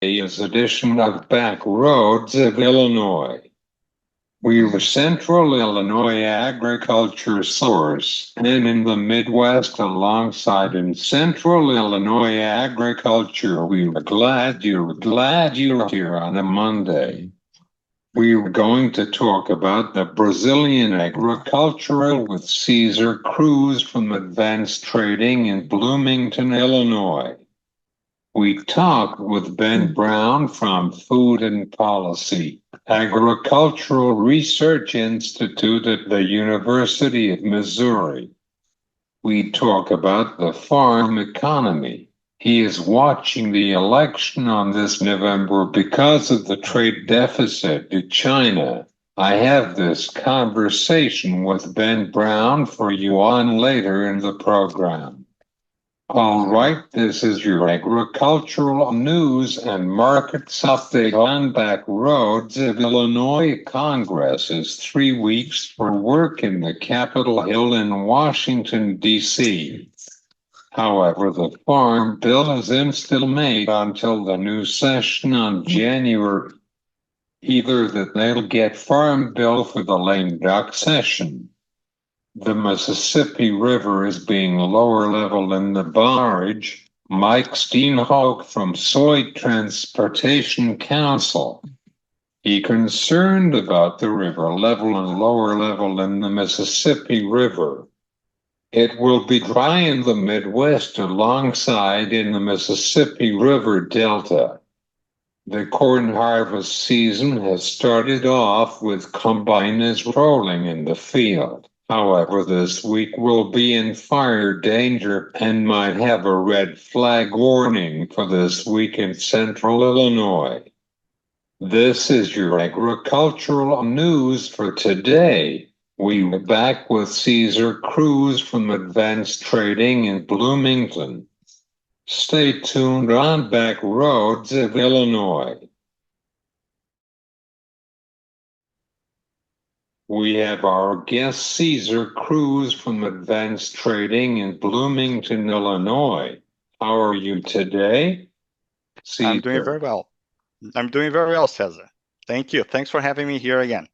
Today's edition of Back Roads of Illinois. We're Central Illinois agriculture source, and in the Midwest alongside in Central Illinois agriculture, we're glad you're here on a Monday. We're going to talk about the Brazilian agricultural with Cesar Cruz from Advanced Trading in Bloomington, Illinois. We talked with Ben Brown from Food and Policy, Agricultural Research Institute at the University of Missouri. We talk about the farm economy. He is watching the election on this November because of the trade deficit to China. I have this conversation with Ben Brown for you on later in the program. All right, this is your agricultural news and markets update on Back Roads of Illinois. Congress is 3 weeks for work in the Capitol Hill in Washington, D.C. However, the Farm Bill is still made until the new session on January. Either that they'll get Farm Bill for the lame duck session. The Mississippi River is being lower level in the barrage. Mike Steenhoek from Soy Transportation Council. He concerned about the river level and lower level in the Mississippi River. It will be dry in the Midwest alongside in the Mississippi River Delta. The corn harvest season has started off with combines rolling in the field. However, this week will be in fire danger and might have a red flag warning for this week in Central Illinois. This is your agricultural news for today. We're back with Cesar Cruz from Advanced Trading in Bloomington. Stay tuned on Back Roads of Illinois. We have our guest Cesar Cruz from Advanced Trading in Bloomington, Illinois. How are you today, Cesar? I'm doing very well. I'm doing very well, Cesar. Thank you. Thanks for having me here again.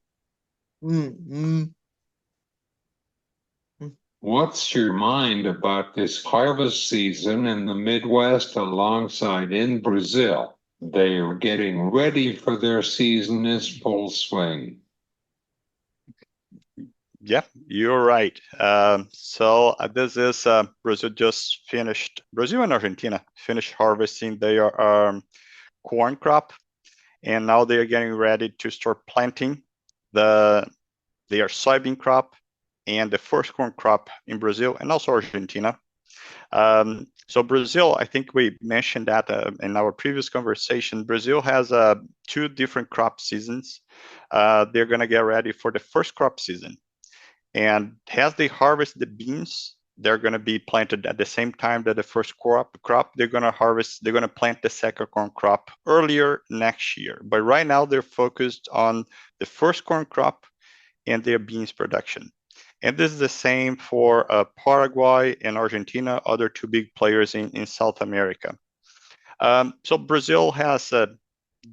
What's your mind about this harvest season in the Midwest alongside in Brazil? They are getting ready for their season is full swing. Yeah, you're right. This is Brazil and Argentina finished harvesting their corn crop, and now they are getting ready to start planting their soybean crop and the first corn crop in Brazil and also Argentina. So Brazil, I think we mentioned that in our previous conversation, Brazil has 2 different crop seasons. They're going to get ready for the first crop season. And as they harvest the beans, they're going to be planted at the same time that the first crop. They're going to plant the second corn crop earlier next year. But right now they're focused on the first corn crop and their beans production. And this is the same for Paraguay and Argentina, other 2 big players in South America. So Brazil has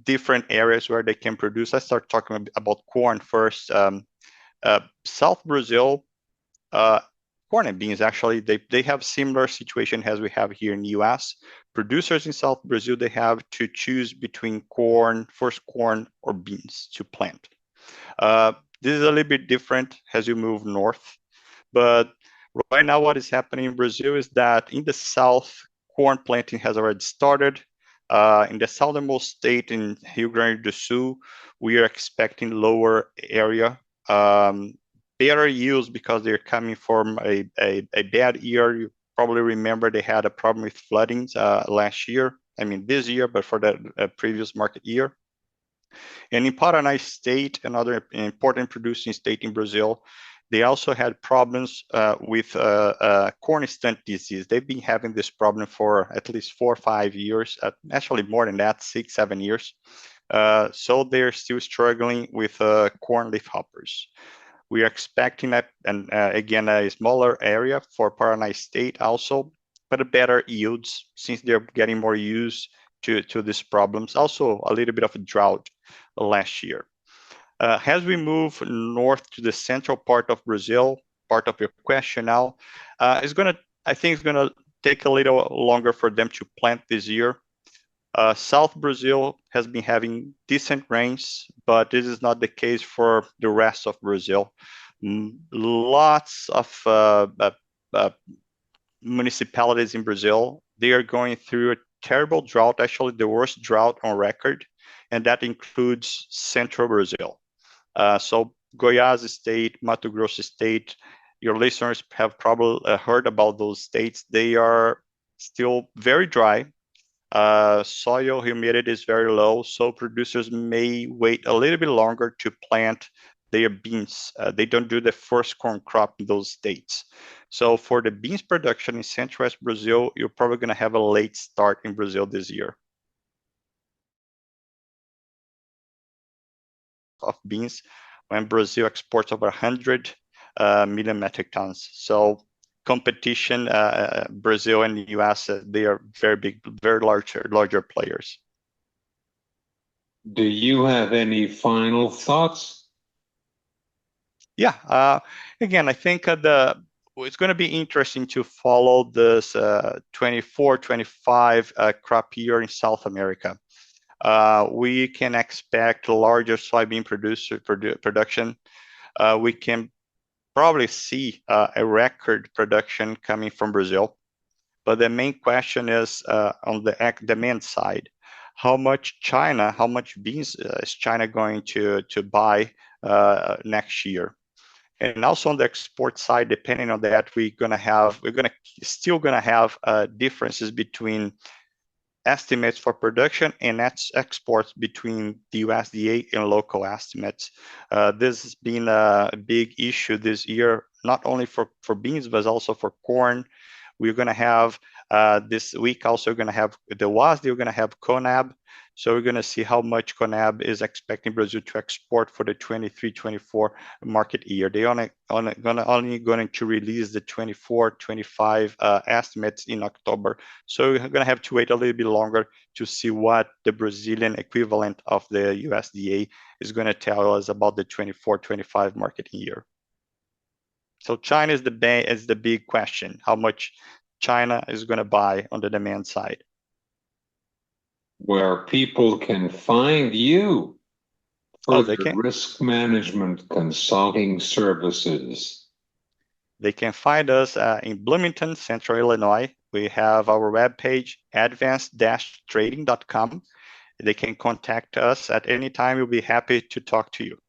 different areas where they can produce. Let's start talking about corn first. South Brazil, corn and beans, actually, they have similar situation as we have here in the US. Producers in South Brazil, they have to choose between first corn or beans to plant. This is a little bit different as you move north. But right now what is happening in Brazil is that in the south, corn planting has already started. In the southernmost state in Rio Grande do Sul, we are expecting lower area. Better yields because they're coming from a bad year. You probably remember they had a problem with floodings last year. I mean this year, but for the previous market year. And in Paraná state, another important producing state in Brazil, they also had problems with corn stunt disease. They've been having this problem for at least 4 or 5 years, actually more than that, 6, 7 years. So they're still struggling with corn leafhoppers. We are expecting again a smaller area for Paraná state also, but a better yields since they're getting more use to these problems. Also, a little bit of a drought last year. As we move north to the central part of Brazil, part of your question now, I think it's gonna take a little longer for them to plant this year. South Brazil has been having decent rains, but this is not the case for the rest of Brazil. Lots of municipalities in Brazil, they are going through a terrible drought, actually the worst drought on record, and that includes central Brazil. So Goiás state, Mato Grosso state, your listeners have probably heard about those states. They are still very dry. Soil humidity is very low, so producers may wait a little bit longer to plant their beans. They don't do the first corn crop in those states. So for the beans production in Central-West Brazil, you're probably going to have a late start in Brazil this year. Of beans when Brazil exports over 100 million metric tons. So competition, Brazil and the US, they are very big, very larger players. Do you have any final thoughts? Yeah, again, I think it's going to be interesting to follow this 24-25 crop year in South America. We can expect larger soybean production. We can probably see a record production coming from Brazil. But the main question is on the demand side. How much beans is China going to buy next year? And also on the export side, depending on that, we're still gonna have differences between estimates for production and exports between the USDA and local estimates. This has been a big issue this year, not only for beans, but also for corn. We're going to have this week also going to have the WASDE, we're going to have CONAB. So we're going to see how much CONAB is expecting Brazil to export for the 23-24 market year. They only going to release the 24-25 estimates in October. So we're going to have to wait a little bit longer to see what the Brazilian equivalent of the USDA is going to tell us about the 24-25 market year. So China is the big question, how much China is going to buy on the demand side. Where people can find you for they the can. risk management consulting services. They can find us in Bloomington, Central Illinois. We have our webpage, advanced-trading.com. They can contact us at any time. We'll be happy to talk to you.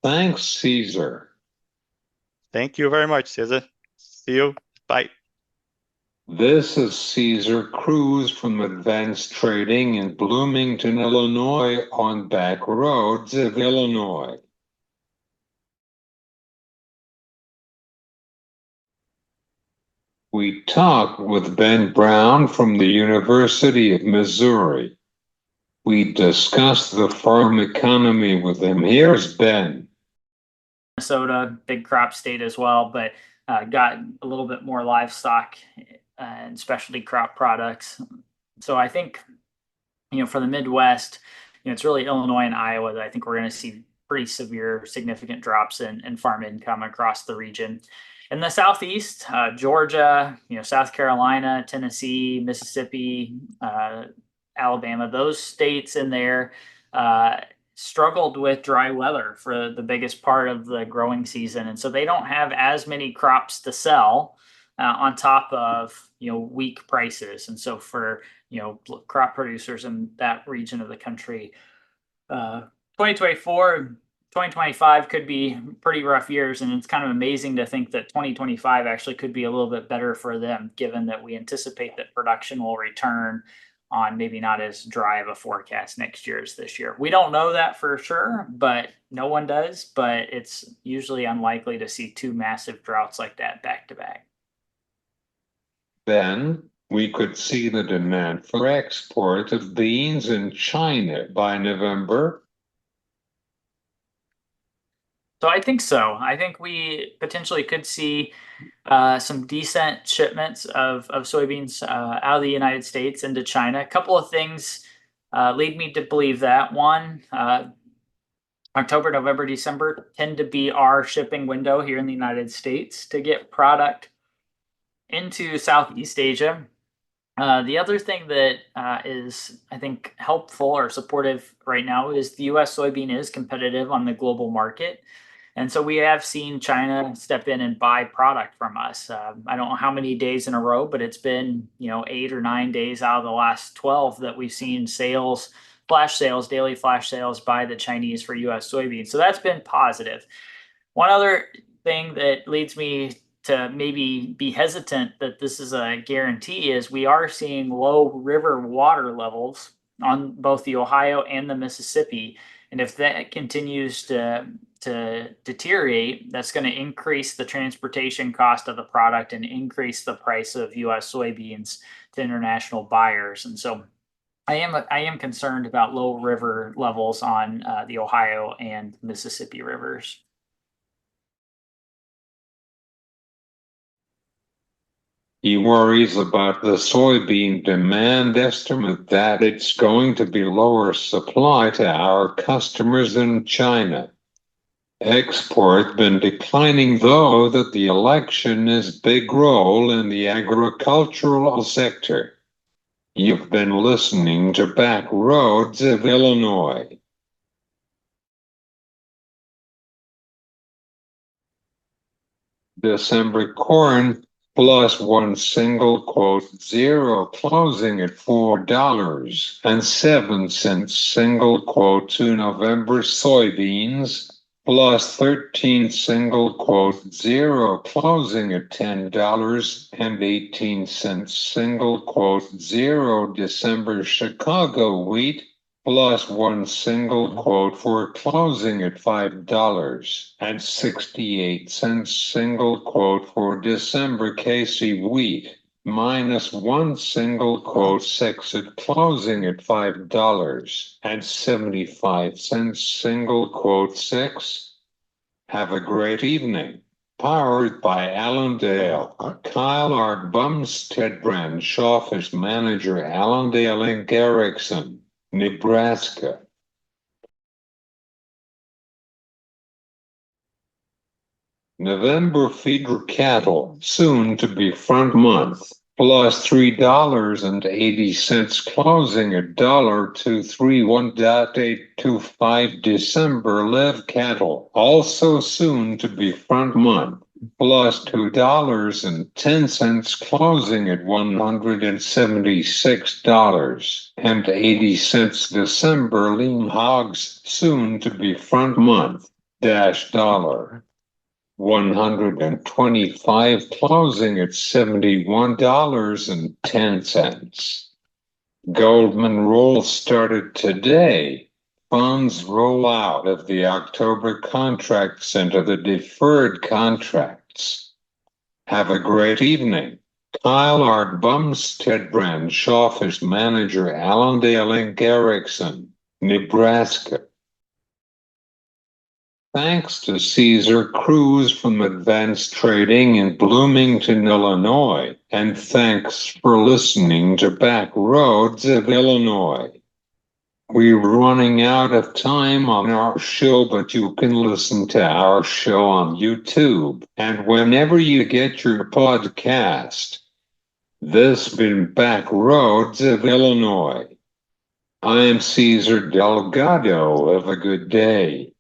Thanks, Cesar. Thank you very much, Cesar. See you. Bye. This is Cesar Cruz from Advanced Trading in Bloomington, Illinois, on back roads of Illinois. We talked with Ben Brown from the University of Missouri. We discussed the farm economy with him. Here's Ben. Minnesota, big crop state as well, but got a little bit more livestock and specialty crop products. So I think, for the Midwest, it's really Illinois and Iowa that I think we're going to see pretty severe, significant drops in farm income across the region. In the Southeast, Georgia, South Carolina, Tennessee, Mississippi, Alabama, those states in there struggled with dry weather for the biggest part of the growing season. And so they don't have as many crops to sell on top of, weak prices. And so for, crop producers in that region of the country, 2024, 2025 could be pretty rough years. And it's kind of amazing to think that 2025 actually could be a little bit better for them, given that we anticipate that production will return on maybe not as dry of a forecast next year as this year. We don't know that for sure, but no one does. But it's usually unlikely to see two massive droughts like that back to back. Then we could see the demand for export of beans in China by November. So I think so. I think we potentially could see some decent shipments of soybeans out of the United States into China. A couple of things lead me to believe that. One, October, November, December tend to be our shipping window here in the United States to get product into Southeast Asia. The other thing that is, I think, helpful or supportive right now is the US soybean is competitive on the global market. And so we have seen China step in and buy product from us. I don't know how many days in a row, but it's been 8 or 9 days out of the last 12 that we've seen sales, flash sales, daily flash sales by the Chinese for U.S. soybeans. So that's been positive. One other thing that leads me to maybe be hesitant that this is a guarantee is we are seeing low river water levels on both the Ohio and the Mississippi. And if that continues to deteriorate, that's going to increase the transportation cost of the product and increase the price of U.S. soybeans to international buyers. And so I am concerned about low river levels on the Ohio and Mississippi rivers. He worries about the soybean demand estimate that it's going to be lower supply to our customers in China. Export been declining, though, that the election is big role in the agricultural sector. You've been listening to Back Roads of Illinois. December corn plus one single quote zero closing at $4.07 single quote to November soybeans plus 13 single quote zero closing at $10.18 single quote zero December Chicago wheat plus one single quote for closing at $5.68 single quote for December Casey wheat minus one single quote 6 at closing at $5.75 single quote 6. Have a great evening. Powered by Allendale. Kyle R. Bumstead branch office manager Allendale Inc. Erickson, Nebraska. November feeder cattle, soon to be front month, plus $3.80 closing at $1.231.825 December live cattle, also soon to be front month, plus $2.10 closing at $176.80 December lean hogs, soon to be front month, $. 125 closing at $71.10. Goldman roll started today. Funds roll out of the October contracts into the deferred contracts. Have a great evening. Kyle R. Bumstead branch office manager Allendale Inc. Erickson, Nebraska. Thanks to Cesar Cruz from Advanced Trading in Bloomington, Illinois, and thanks for listening to Back Roads of Illinois. We're running out of time on our show, but you can listen to our show on YouTube and whenever you get your podcast. This been Back Roads of Illinois. I'm Cesar Delgado. Have a good day.